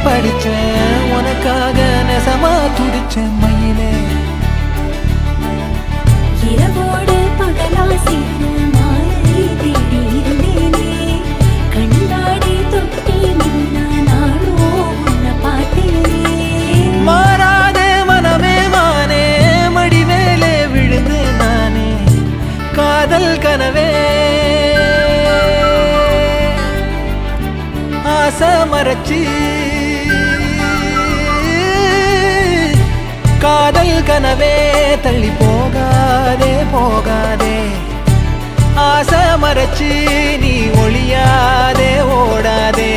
படிச்சேன் உனக்காக நெசமா துடிச்சேன் மயிலே இரவோடு பகலா சேர்ந்து மாலை தேடி இருந்தேனே கண்ணாடி தொட்டி நின்ன நாளோ உன்னை பார்த்தேனே மாறாதே மனமே மானே மடி மேலே விழுந்து நானே காதல் கனவே ஆசை மறைச்சி காதல் கனவே தள்ளி போகாதே போகாதே ஆசை மறைச்சி நீ ஒளியாதே ஓடாதே